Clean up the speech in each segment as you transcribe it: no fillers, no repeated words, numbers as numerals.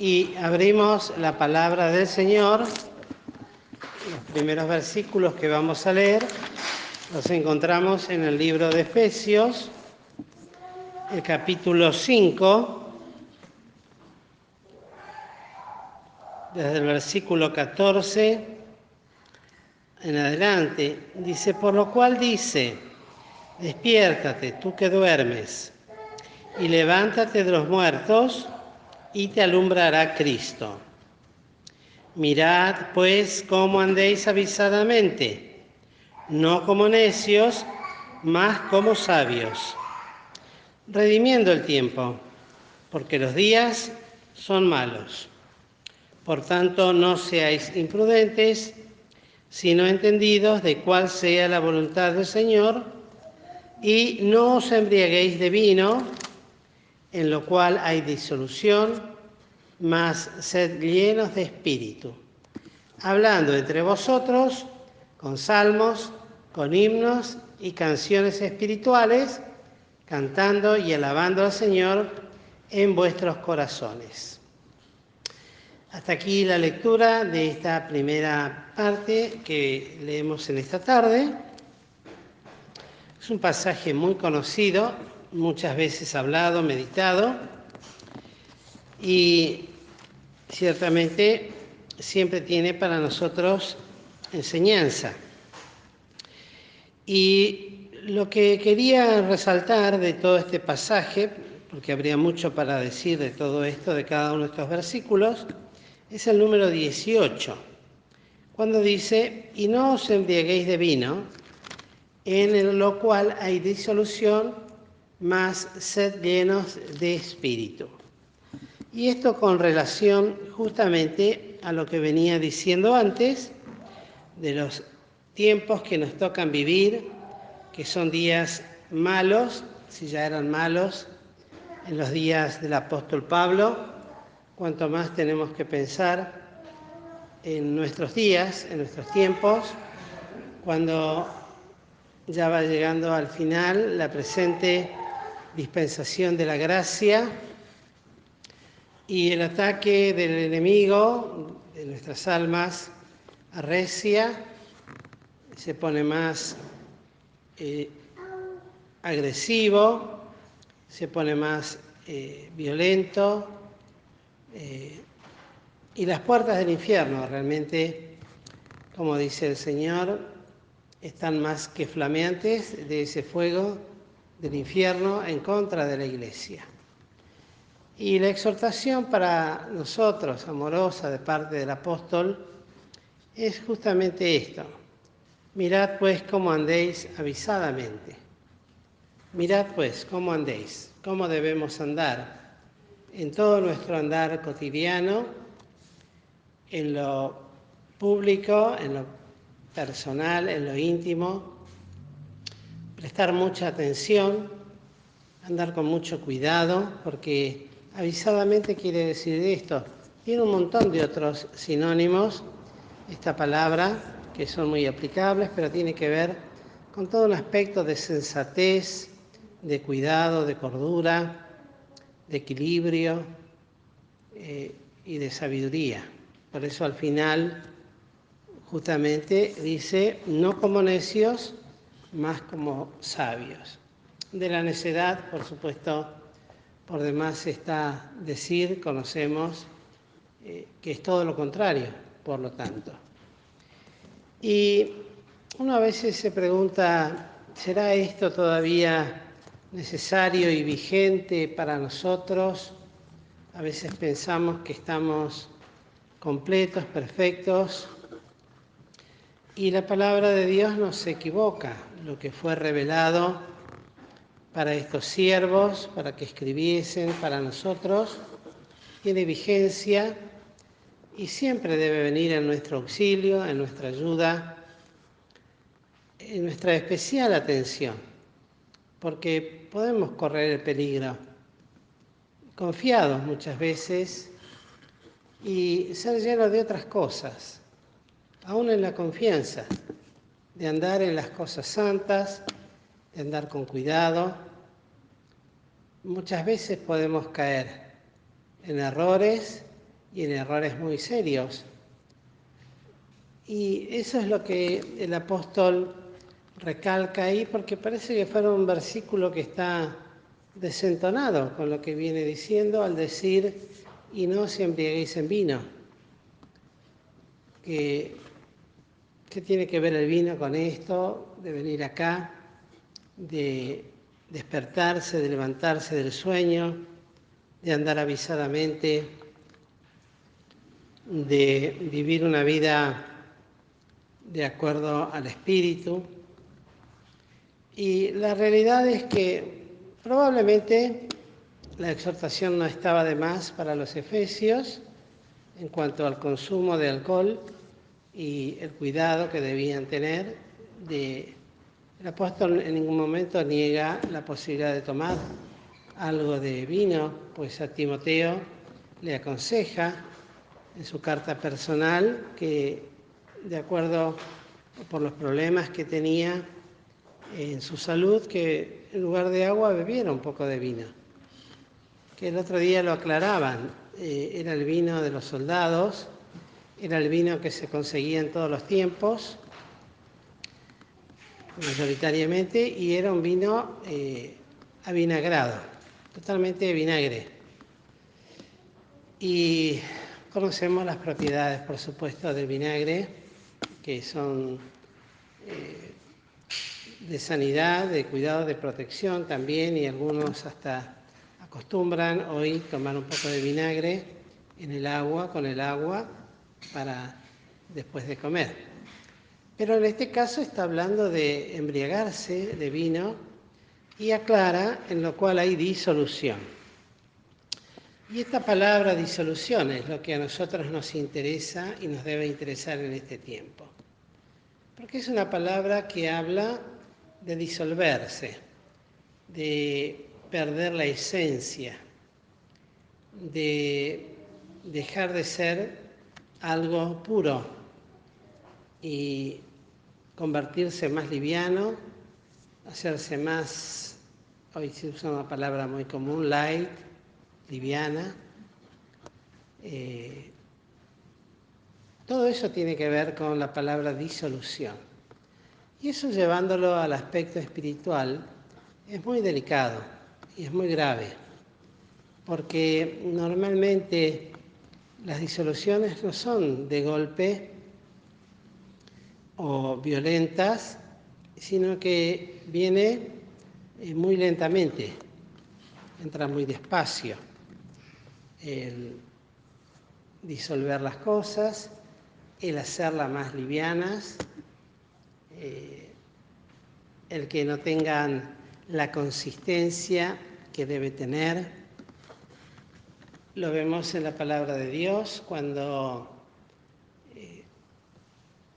Y abrimos la palabra del Señor. Los primeros versículos que vamos a leer los encontramos en el libro de Efesios, el capítulo 5, desde el versículo 14 en adelante. Dice, por lo cual dice, despiértate, tú que duermes, y levántate de los muertos, y te alumbrará Cristo. Mirad, pues, cómo andéis avisadamente, no como necios, mas como sabios, redimiendo el tiempo, porque los días son malos. Por tanto, no seáis imprudentes, sino entendidos de cuál sea la voluntad del Señor, y no os embriaguéis de vino, en lo cual hay disolución, mas sed llenos de espíritu, hablando entre vosotros con salmos, con himnos y canciones espirituales, cantando y alabando al Señor en vuestros corazones. Hasta aquí la lectura de esta primera parte que leemos en esta tarde. Es un pasaje muy conocido, muchas veces hablado, meditado, y ciertamente siempre tiene para nosotros enseñanza. Y lo que quería resaltar de todo este pasaje, porque habría mucho para decir de todo esto, de cada uno de estos versículos, es el número 18, cuando dice, y no os embriaguéis de vino, en lo cual hay disolución, mas sed llenos de espíritu. Y esto con relación justamente a lo que venía diciendo antes, de los tiempos que nos tocan vivir, que son días malos, si ya eran malos en los días del apóstol Pablo, cuanto más tenemos que pensar en nuestros días, en nuestros tiempos, cuando ya va llegando al final la presente dispensación de la gracia y el ataque del enemigo de nuestras almas arrecia, se pone más agresivo, se pone más violento, y las puertas del infierno realmente, como dice el Señor, están más que flameantes de ese fuego del infierno en contra de la Iglesia. Y la exhortación para nosotros, amorosa de parte del apóstol, es justamente esto. Mirad pues cómo andéis avisadamente. Mirad pues cómo andéis, cómo debemos andar en todo nuestro andar cotidiano, en lo público, en lo personal, en lo íntimo. Prestar mucha atención, andar con mucho cuidado, porque avisadamente quiere decir esto. Tiene un montón de otros sinónimos, esta palabra, que son muy aplicables, pero tiene que ver con todo un aspecto de sensatez, de cuidado, de cordura, de equilibrio y de sabiduría. Por eso al final justamente dice, no como necios, más como sabios. De la necedad, por supuesto, por demás está decir, conocemos que es todo lo contrario, por lo tanto. Y uno a veces se pregunta, ¿será esto todavía necesario y vigente para nosotros? A veces pensamos que estamos completos, perfectos, y la palabra de Dios no se equivoca. Lo que fue revelado para estos siervos, para que escribiesen para nosotros, tiene vigencia y siempre debe venir en nuestro auxilio, en nuestra ayuda, en nuestra especial atención, porque podemos correr el peligro, confiados muchas veces, y ser llenos de otras cosas, aún en la confianza, de andar en las cosas santas, de andar con cuidado. Muchas veces podemos caer en errores y en errores muy serios. Y eso es lo que el apóstol recalca ahí, porque parece que fuera un versículo que está desentonado con lo que viene diciendo al decir, y no os embriaguéis en vino. ¿Qué tiene que ver el vino con esto, de venir acá, de despertarse, de levantarse del sueño, de andar avisadamente, de vivir una vida de acuerdo al Espíritu? Y la realidad es que probablemente la exhortación no estaba de más para los efesios en cuanto al consumo de alcohol y el cuidado que debían tener. El apóstol en ningún momento niega la posibilidad de tomar algo de vino, pues a Timoteo le aconseja en su carta personal que, de acuerdo por los problemas que tenía en su salud, que en lugar de agua bebiera un poco de vino. Que el otro día lo aclaraban, era el vino de los soldados, era el vino que se conseguía en todos los tiempos, mayoritariamente, y era un vino avinagrado, totalmente de vinagre. Y conocemos las propiedades, por supuesto, del vinagre, que son de sanidad, de cuidado, de protección también, y algunos hasta acostumbran hoy tomar un poco de vinagre en el agua, con el agua, para después de comer. Pero en este caso está hablando de embriagarse de vino y aclara en lo cual hay disolución. Y esta palabra disolución es lo que a nosotros nos interesa y nos debe interesar en este tiempo. Porque es una palabra que habla de disolverse, de perder la esencia, de dejar de ser algo puro y convertirse más liviano, hacerse más, hoy se usa una palabra muy común, light, liviana. Todo eso tiene que ver con la palabra disolución. Y eso, llevándolo al aspecto espiritual, es muy delicado y es muy grave, porque normalmente las disoluciones no son de golpe o violentas, sino que viene muy lentamente, entra muy despacio. El disolver las cosas, el hacerlas más livianas, el que no tengan la consistencia que debe tener. Lo vemos en la palabra de Dios cuando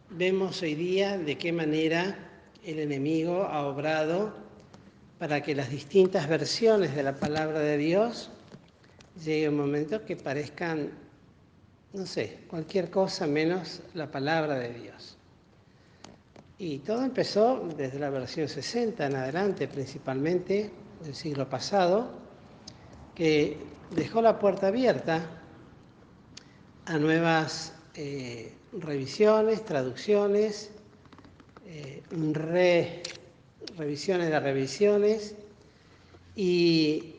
vemos hoy día de qué manera el enemigo ha obrado para que las distintas versiones de la palabra de Dios llegue un momento que parezcan, no sé, cualquier cosa menos la palabra de Dios. Y todo empezó desde la versión 60 en adelante, principalmente del siglo pasado, que dejó la puerta abierta a nuevas revisiones, traducciones, revisiones de revisiones y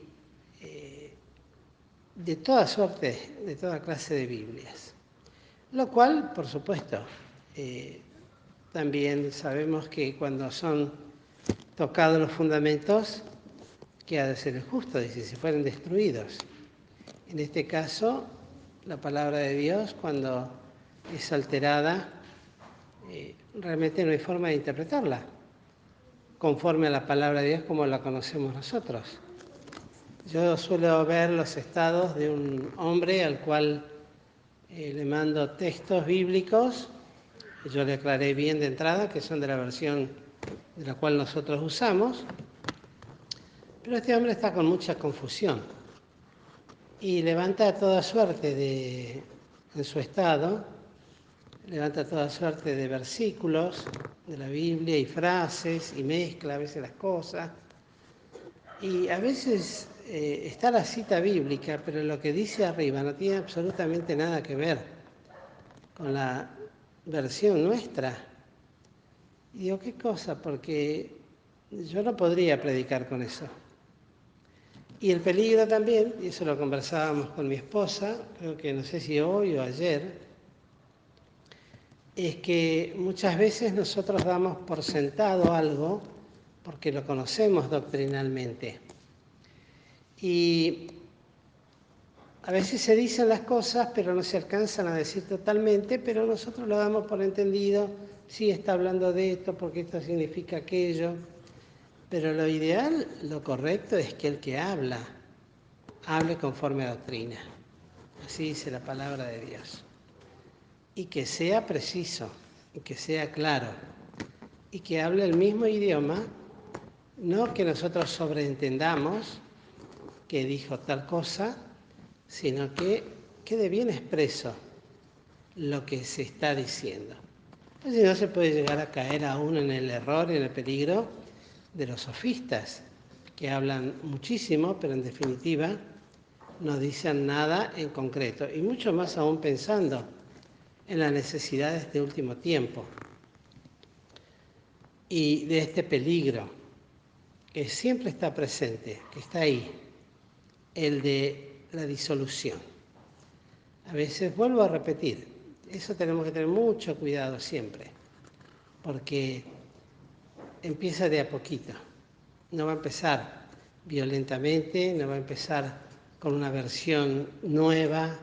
de toda suerte, de toda clase de Biblias. Lo cual, por supuesto, también sabemos que cuando son tocados los fundamentos, ¿qué ha de ser el justo? Dice, si fueran destruidos. En este caso, la palabra de Dios, cuando es alterada, realmente no hay forma de interpretarla conforme a la palabra de Dios como la conocemos nosotros. Yo suelo ver los estados de un hombre al cual le mando textos bíblicos. Yo le aclaré bien de entrada que son de la versión de la cual nosotros usamos, pero este hombre está con mucha confusión y levanta toda suerte en su estado, levanta toda suerte de versículos de la Biblia y frases y mezcla a veces las cosas. Y a veces está la cita bíblica, pero lo que dice arriba no tiene absolutamente nada que ver con la versión nuestra. Y digo, ¿qué cosa? Porque yo no podría predicar con eso. Y el peligro también, y eso lo conversábamos con mi esposa, creo que no sé si hoy o ayer, es que muchas veces nosotros damos por sentado algo porque lo conocemos doctrinalmente. Y a veces se dicen las cosas, pero no se alcanzan a decir totalmente, pero nosotros lo damos por entendido, sí está hablando de esto, porque esto significa aquello. Pero lo ideal, lo correcto es que el que habla, hable conforme a doctrina. Así dice la palabra de Dios. Y que sea preciso, y que sea claro, y que hable el mismo idioma, no que nosotros sobreentendamos que dijo tal cosa, sino que quede bien expreso lo que se está diciendo. Entonces no se puede llegar a caer aún en el error y en el peligro de los sofistas, que hablan muchísimo, pero en definitiva no dicen nada en concreto, y mucho más aún pensando en las necesidades de último tiempo y de este peligro que siempre está presente, que está ahí, el de la disolución. A veces vuelvo a repetir, eso tenemos que tener mucho cuidado siempre, porque empieza de a poquito. No va a empezar violentamente, no va a empezar con una versión nueva,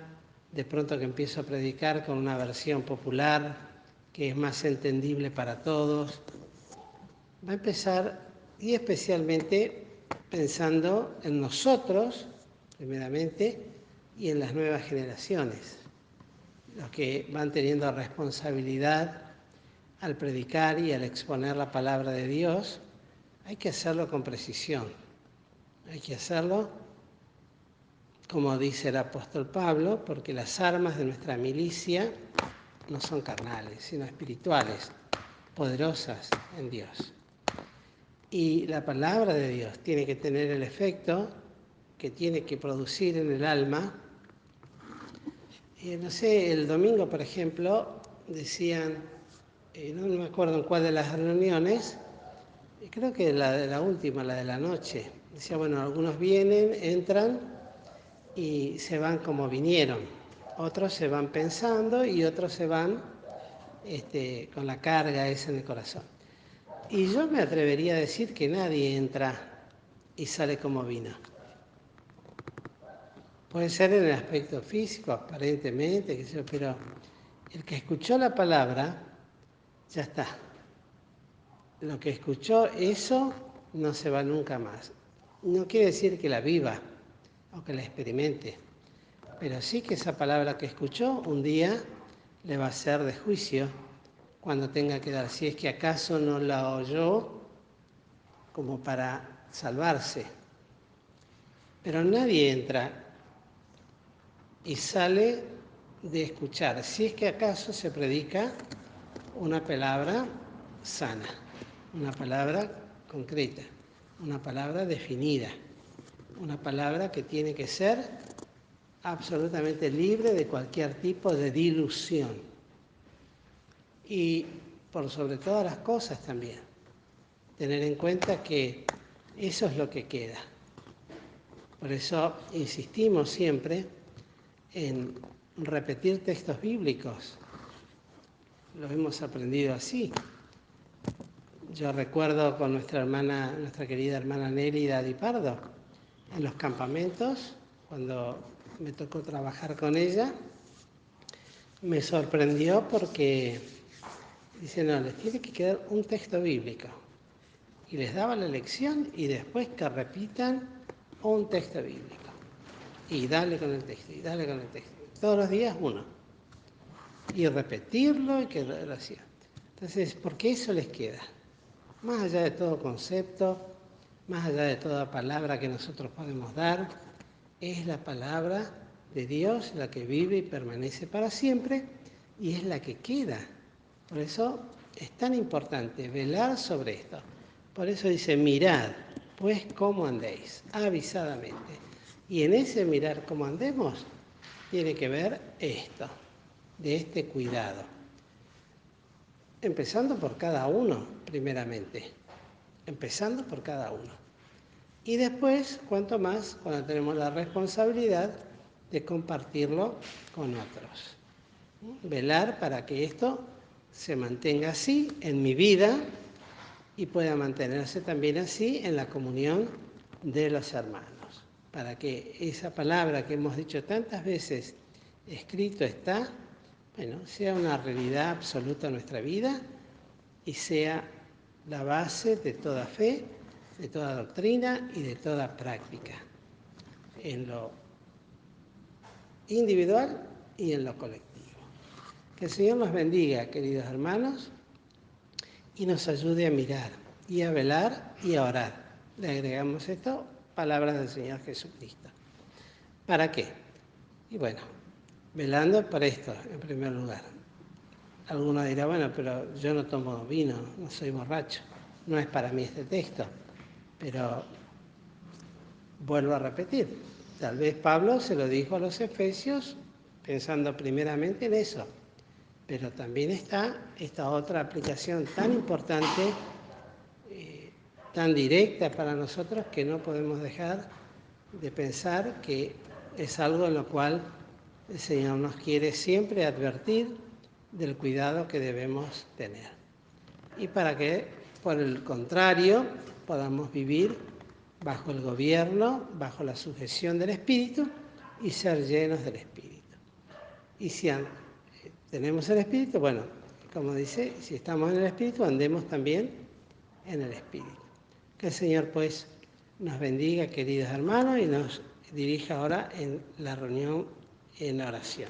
de pronto que empiezo a predicar con una versión popular que es más entendible para todos. Va a empezar, y especialmente pensando en nosotros, primeramente, y en las nuevas generaciones, los que van teniendo responsabilidad al predicar y al exponer la palabra de Dios. Hay que hacerlo con precisión, hay que hacerlo como dice el apóstol Pablo, porque las armas de nuestra milicia no son carnales, sino espirituales, poderosas en Dios. Y la palabra de Dios tiene que tener el efecto que tiene que producir en el alma. No sé, el domingo, por ejemplo, decían, no me acuerdo en cuál de las reuniones, creo que la de la última, la de la noche, decía, bueno, algunos vienen, entran y se van como vinieron, otros se van pensando y otros se van con la carga esa en el corazón. Y yo me atrevería a decir que nadie entra y sale como vino. Puede ser en el aspecto físico, aparentemente, pero el que escuchó la palabra, ya está. Lo que escuchó, eso no se va nunca más. No quiere decir que la viva o que la experimente, pero sí que esa palabra que escuchó un día le va a ser de juicio cuando tenga que dar, si es que acaso no la oyó como para salvarse. Pero nadie entra y sale de escuchar, si es que acaso se predica una palabra sana, una palabra concreta, una palabra definida, una palabra que tiene que ser absolutamente libre de cualquier tipo de dilución. Y por sobre todas las cosas también, tener en cuenta que eso es lo que queda. Por eso insistimos siempre en repetir textos bíblicos. Lo hemos aprendido así. Yo recuerdo con nuestra querida hermana Nélida Di Pardo, en los campamentos, cuando me tocó trabajar con ella, me sorprendió porque dice, no, les tiene que quedar un texto bíblico. Y les daba la lección y después que repitan un texto bíblico. Y dale con el texto, y dale con el texto. Todos los días uno. Y repetirlo y que lo hacían. Entonces, porque eso les queda. Más allá de todo concepto, más allá de toda palabra que nosotros podemos dar, es la palabra de Dios la que vive y permanece para siempre y es la que queda. Por eso es tan importante velar sobre esto. Por eso dice, mirad, pues cómo andéis, avisadamente. Y en ese mirar cómo andemos, tiene que ver esto, de este cuidado. Empezando por cada uno, primeramente. Empezando por cada uno. Y después, cuanto más, cuando tenemos la responsabilidad de compartirlo con otros. Velar para que esto se mantenga así en mi vida y pueda mantenerse también así en la comunión de los hermanos. Para que esa palabra que hemos dicho tantas veces, escrito está, bueno, sea una realidad absoluta en nuestra vida y sea la base de toda fe, de toda doctrina y de toda práctica, en lo individual y en lo colectivo. Que el Señor nos bendiga, queridos hermanos, y nos ayude a mirar y a velar y a orar. Le agregamos esto, palabras del Señor Jesucristo. ¿Para qué? Y bueno, velando por esto, en primer lugar. Alguno dirá, bueno, pero yo no tomo vino, no soy borracho. No es para mí este texto. Pero vuelvo a repetir, tal vez Pablo se lo dijo a los efesios pensando primeramente en eso. Pero también está esta otra aplicación tan importante, tan directa para nosotros, que no podemos dejar de pensar que es algo en lo cual el Señor nos quiere siempre advertir del cuidado que debemos tener. Y para que, por el contrario, podamos vivir bajo el gobierno, bajo la sujeción del Espíritu y ser llenos del Espíritu. Y si tenemos el Espíritu, bueno, como dice, si estamos en el Espíritu, andemos también en el Espíritu. Que el Señor, pues, nos bendiga, queridos hermanos, y nos dirija ahora en la reunión en oración.